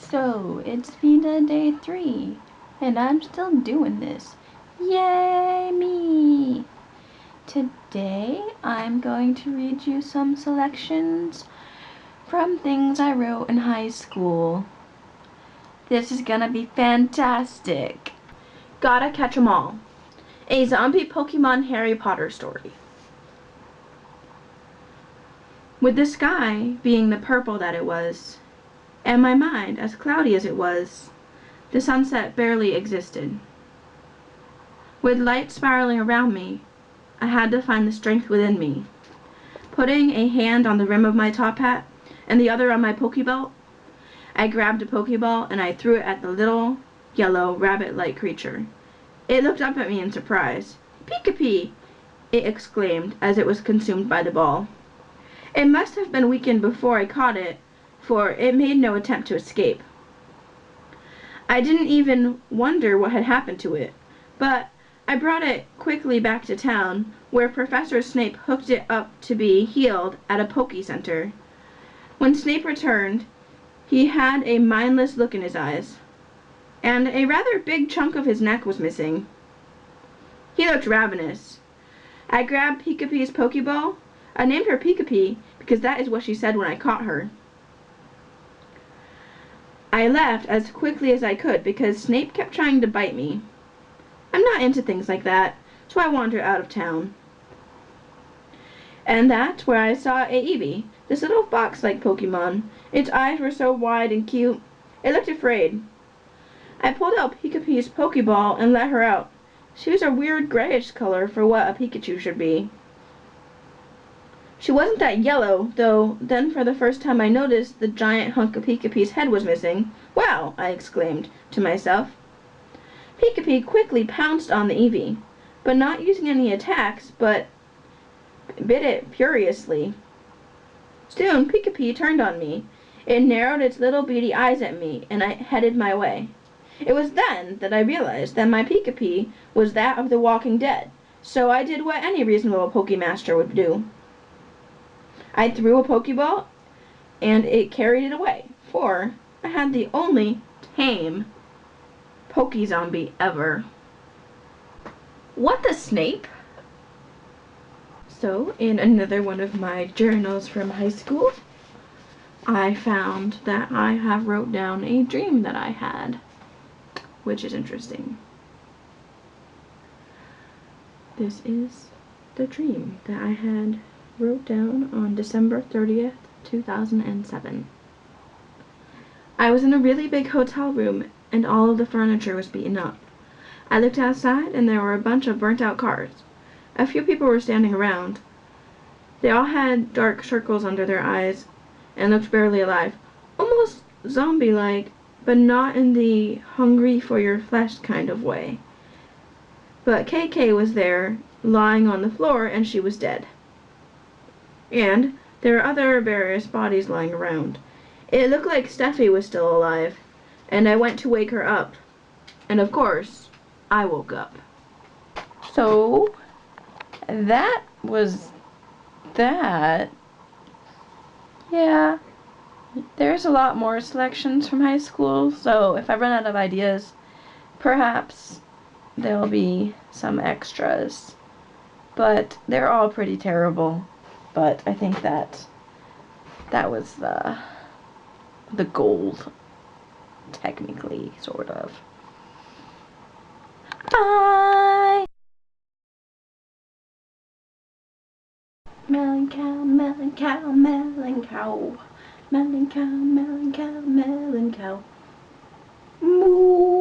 So, it's VEDA day 3, and I'm still doing this. Yay me! Today, I'm going to read you some selections from things I wrote in high school. This is gonna be fantastic. Gotta Catch 'Em All. A zombie Pokemon Harry Potter story. With the sky being the purple that it was, and my mind as cloudy as it was, the sunset barely existed. With light spiraling around me, I had to find the strength within me. Putting a hand on the rim of my top hat and the other on my Pokeball, I grabbed a Pokeball and I threw it at the little, yellow, rabbit-like creature. It looked up at me in surprise. "Pika-pee!" it exclaimed as it was consumed by the ball. It must have been weakened before I caught it, for it made no attempt to escape. I didn't even wonder what had happened to it, but I brought it quickly back to town, where Professor Snape hooked it up to be healed at a Poke Center. When Snape returned, he had a mindless look in his eyes, and a rather big chunk of his neck was missing. He looked ravenous. I grabbed Pika-Pee's Pokeball. I named her Pika-Pee because that is what she said when I caught her. I left as quickly as I could because Snape kept trying to bite me. I'm not into things like that, so I wandered out of town. And that's where I saw a Eevee, this little fox-like Pokemon. Its eyes were so wide and cute. It looked afraid. I pulled out Pika-Pee's Pokeball and let her out. She was a weird grayish color for what a Pikachu should be. She wasn't that yellow, though. Then for the first time I noticed the giant hunk of Pika-Pee's head was missing. "Wow!" I exclaimed to myself. Pika-Pee quickly pounced on the Eevee, but not using any attacks, but bit it furiously. Soon Pika-Pee turned on me. It narrowed its little beady eyes at me, and I headed my way. It was then that I realized that my Pika-Pee was that of the Walking Dead, so I did what any reasonable Pokemaster would do. I threw a Pokeball, and it carried it away, for I had the only tame Pokezombie ever. What the Snape? So, in another one of my journals from high school, I found that I have wrote down a dream that I had, which is interesting. This is the dream that I had wrote down on December 30th, 2007. I was in a really big hotel room and all of the furniture was beaten up. I looked outside and there were a bunch of burnt out cars. A few people were standing around. They all had dark circles under their eyes and looked barely alive, almost zombie-like, but not in the hungry for your flesh kind of way. But KK was there, lying on the floor, and she was dead. And there were other various bodies lying around. It looked like Steffi was still alive, and I went to wake her up. And of course, I woke up. So, that was that. Yeah, there's a lot more selections from high school, so if I run out of ideas, perhaps there'll be some extras. But they're all pretty terrible. But I think that was the goal, technically, sort of. Bye! Melon cow, melon cow, melon cow. Melon cow, melon cow, melon cow. Moo!